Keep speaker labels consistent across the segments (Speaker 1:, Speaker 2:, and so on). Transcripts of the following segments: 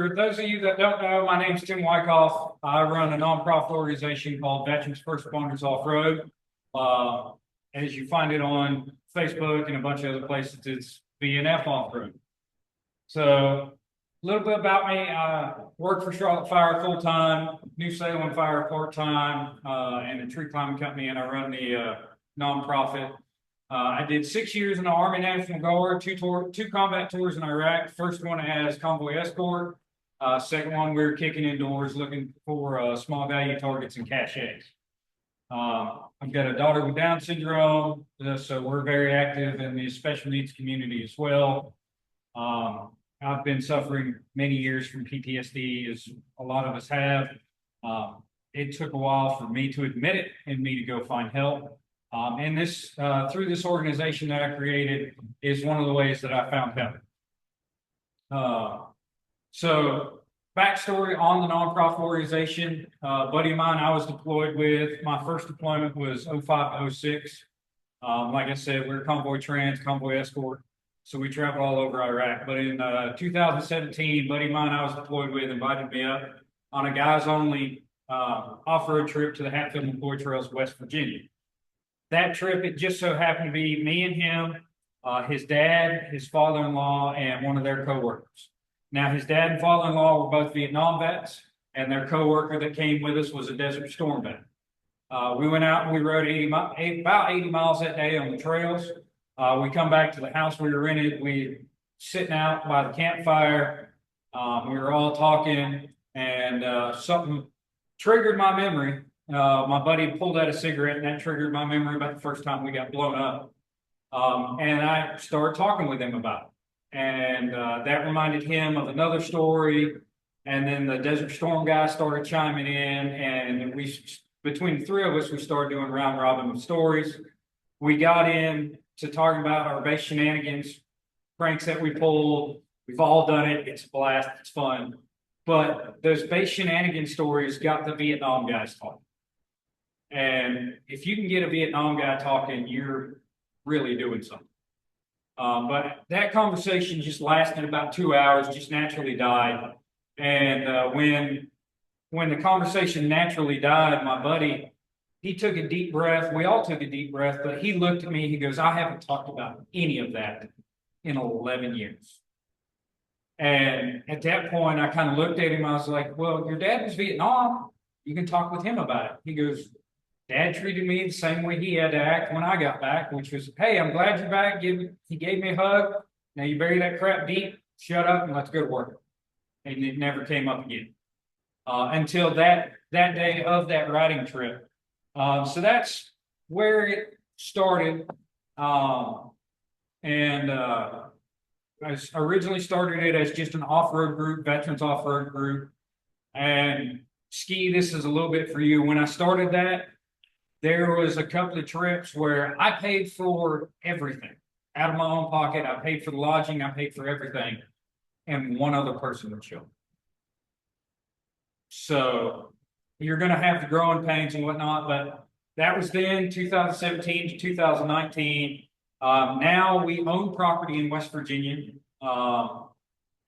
Speaker 1: for those of you that don't know, my name's Tim Wyckoff. I run a nonprofit organization called Veterans First Responders Off-Road. As you find it on Facebook and a bunch of other places, it's VNF Off-Road. So a little bit about me. I work for Charlotte Fire full-time, New Salem Fire part-time, and a tree climbing company, and I run the nonprofit. I did 6 years in the Army National Guard, two combat tours in Iraq. First one as convoy escort. Second one, we were kicking indoors looking for small value targets and caches. I've got a daughter with Down syndrome, so we're very active in the special needs community as well. I've been suffering many years from PTSD, as a lot of us have. It took a while for me to admit it and me to go find help. And this, through this organization that I created, is one of the ways that I found help. So backstory on the nonprofit organization, buddy of mine I was deployed with, my first deployment was 05 to 06. Like I said, we're convoy convoy escort. So we traveled all over Iraq. But in 2017, buddy of mine I was deployed with invited me up on a guys only off-road trip to the Hatfield and Floyd Trails, West Virginia. That trip, it just so happened to be me and him, his dad, his father-in-law, and one of their coworkers. Now, his dad and father-in-law were both Vietnam vets, and their coworker that came with us was a Desert Storm vet. We went out and we rode about 80 miles that day on the trails. We come back to the house we were rented. We sitting out by the campfire. We were all talking, and something triggered my memory. My buddy pulled out a cigarette, and that triggered my memory about the first time we got blown up. And I started talking with him about it. And that reminded him of another story. And then the Desert Storm guy started chiming in. And between the three of us, we started doing round robin of stories. We got in to talking about our base shenanigans, pranks that we pulled. We've all done it. It's a blast. It's fun. But those base shenanigans stories got the Vietnam guys talking. And if you can get a Vietnam guy talking, you're really doing something. But that conversation just lasted about 2 hours, just naturally died. And when the conversation naturally died, my buddy, he took a deep breath. We all took a deep breath, but he looked at me. He goes, "I haven't talked about any of that in 11 years. And at that point, I kind of looked at him. I was like, "Well, your dad was Vietnam. You can talk with him about it." He goes, "Dad treated me the same way he had to act when I got back, which was, hey, I'm glad you're back." He gave me a hug. "Now you bury that crap deep, shut up, and let's go to work." And it never came up again until that day of that riding trip. So that's where it started. I originally started it as just an off-road group, veterans off-road group. And Ski, this is a little bit for you. When I started that, there was a couple of trips where I paid for everything out of my own pocket. I paid for the lodging, I paid for everything, and one other person would show. So you're going to have the growing pains and whatnot, but that was then 2017 to 2019. Now we own property in West Virginia,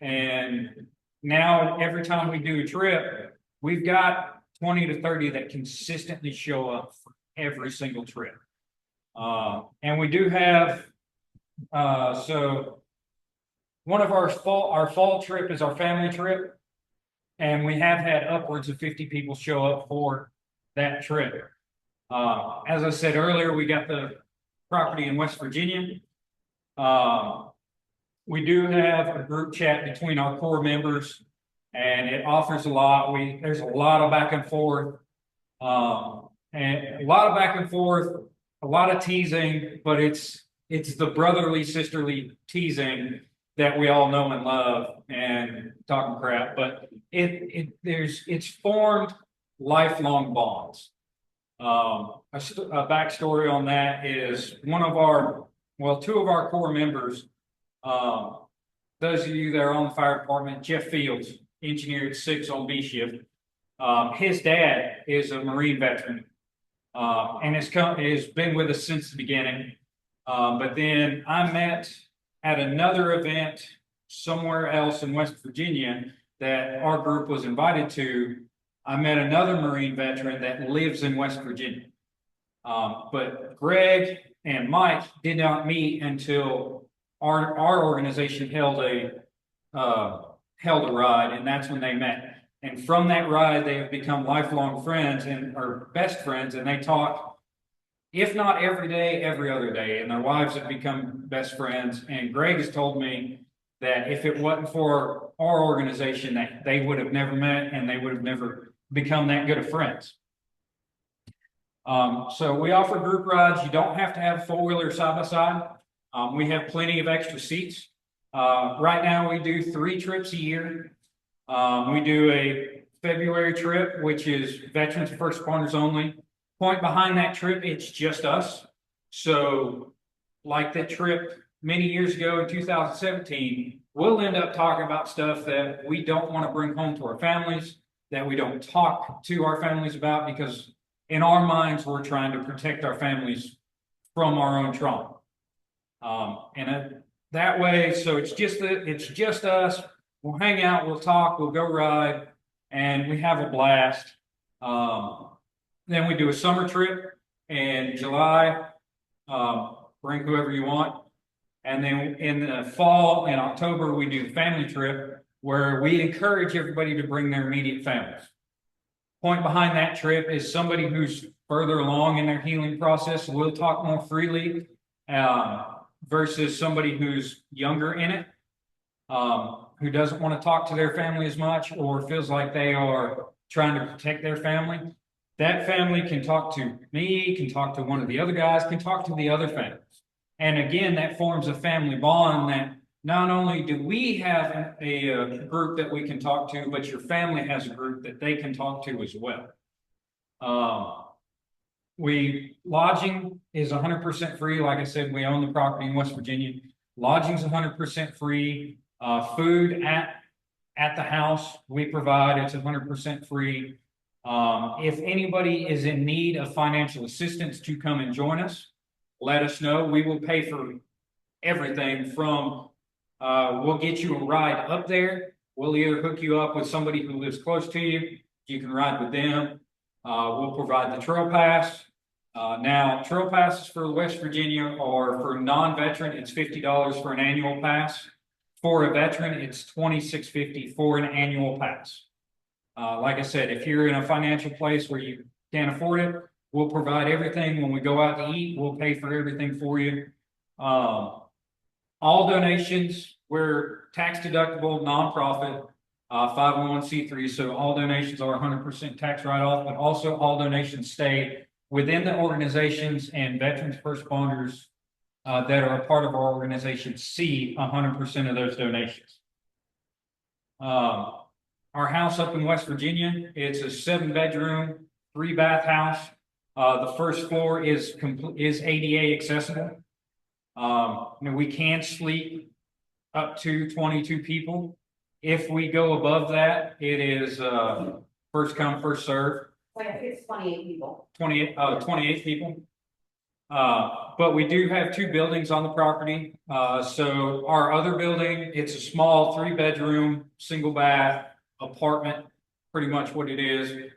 Speaker 1: and now every time we do a trip, we've got 20 to 30 that consistently show up for every single trip. And we do have, so one of our fall trip is our family trip. And we have had upwards of 50 people show up for that trip. As I said earlier, we got the property in West Virginia. We do have a group chat between our core members, and it offers a lot. There's a lot of back and forth. And a lot of back and forth, a lot of teasing, but it's the brotherly, sisterly teasing that we all know and love and talking crap. But it's formed lifelong bonds. A backstory on that is two of our core members. Those of you that are on the fire department, Jeff Fields, engineer at 6 on B shift. His dad is a Marine veteran. And has been with us since the beginning. But then I met at another event somewhere else in West Virginia that our group was invited to, I met another Marine veteran that lives in West Virginia. But Greg and Mike did not meet until our organization held a ride, and that's when they met. And from that ride, they have become lifelong friends and are best friends, and they talk, if not every day, every other day. And their wives have become best friends. And Greg has told me that if it wasn't for our organization, that they would have never met and they would have never become that good of friends. So we offer group rides. You don't have to have a four-wheeler side by side. We have plenty of extra seats. Right now we do 3 trips a year. We do a February trip, which is veterans and first responders only. Point behind that trip, it's just us. So like that trip many years ago in 2017, we'll end up talking about stuff that we don't want to bring home to our families, that we don't talk to our families about, because in our minds, we're trying to protect our families from our own trauma. That way, so it's just us. We'll hang out, we'll talk, we'll go ride, and we have a blast. Then we do a summer trip in July. Bring whoever you want. And then in the fall, in October, we do the family trip where we encourage everybody to bring their immediate families. Point behind that trip is somebody who's further along in their healing process will talk more freely versus somebody who's younger in it, who doesn't want to talk to their family as much or feels like they are trying to protect their family. That family can talk to me, can talk to one of the other guys, can talk to the other families. And again, that forms a family bond that not only do we have a group that we can talk to, but your family has a group that they can talk to as well. Lodging is 100% free. Like I said, we own the property in West Virginia. Lodging is 100% free. Food at the house we provide, it's 100% free. If anybody is in need of financial assistance to come and join us, let us know. We will pay for everything from, we'll get you a ride up there. We'll either hook you up with somebody who lives close to you. You can ride with them. We'll provide the trail pass. Now, trail passes for West Virginia are for non-veteran, it's $50 for an annual pass. For a veteran, it's $26.50 for an annual pass. Like I said, if you're in a financial place where you can't afford it, we'll provide everything. When we go out to eat, we'll pay for everything for you. All donations, we're tax deductible, nonprofit, 501c3. So all donations are 100% tax write-off, but also all donations stay within the organizations, and veterans first responders that are a part of our organization see 100% of those donations. Our house up in West Virginia, it's a 7-bedroom, 3-bath house. The first floor is ADA accessible. We can sleep up to 22 people. If we go above that, it is first come, first serve.
Speaker 2: It's 28 people.
Speaker 1: 28 people. But we do have 2 buildings on the property. So our other building, it's a small 3-bedroom, single bath apartment, pretty much what it is.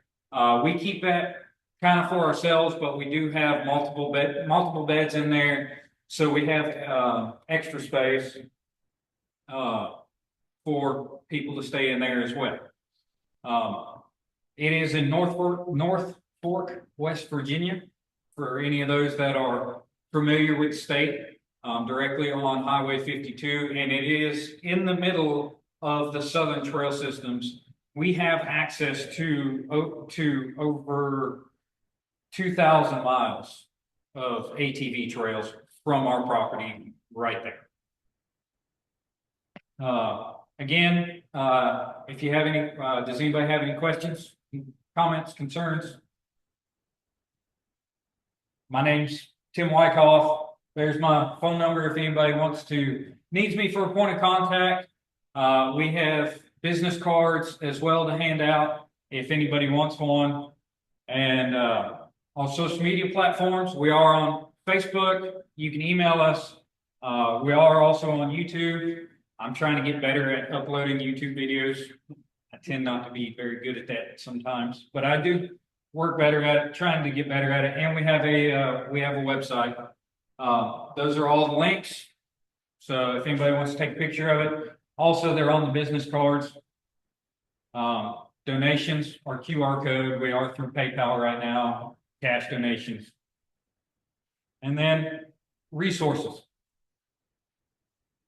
Speaker 1: We keep that kind of for ourselves, but we do have multiple beds in there. So we have extra space for people to stay in there as well. It is in North Fork, West Virginia, for any of those that are familiar with the state, directly on Highway 52, and it is in the middle of the Southern Trail Systems. We have access to over 2,000 miles of ATV trails from our property right there. Again, if you have any, does anybody have any questions, comments, concerns? My name's Tim Wyckoff. There's my phone number if anybody needs me for a point of contact. We have business cards as well to hand out if anybody wants one. And on social media platforms, we are on Facebook. You can email us. We are also on YouTube. I'm trying to get better at uploading YouTube videos. I tend not to be very good at that sometimes, but I do work better at it, trying to get better at it. And we have a website. Those are all the links. So if anybody wants to take a picture of it, also they're on the business cards. Donations or QR code. We are through PayPal right now, cash donations. And then resources.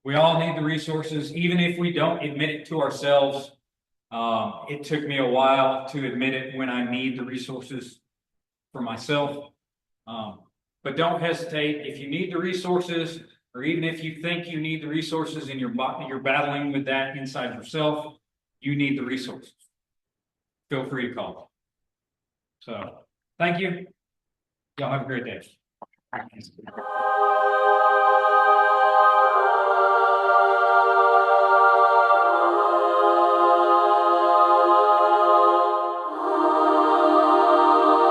Speaker 1: We all need the resources, even if we don't admit it to ourselves. It took me a while to admit it when I need the resources for myself. But don't hesitate. If you need the resources, or even if you think you need the resources and you're battling with that inside yourself, you need the resources. Feel free to call. So, thank you. Y'all have a great day.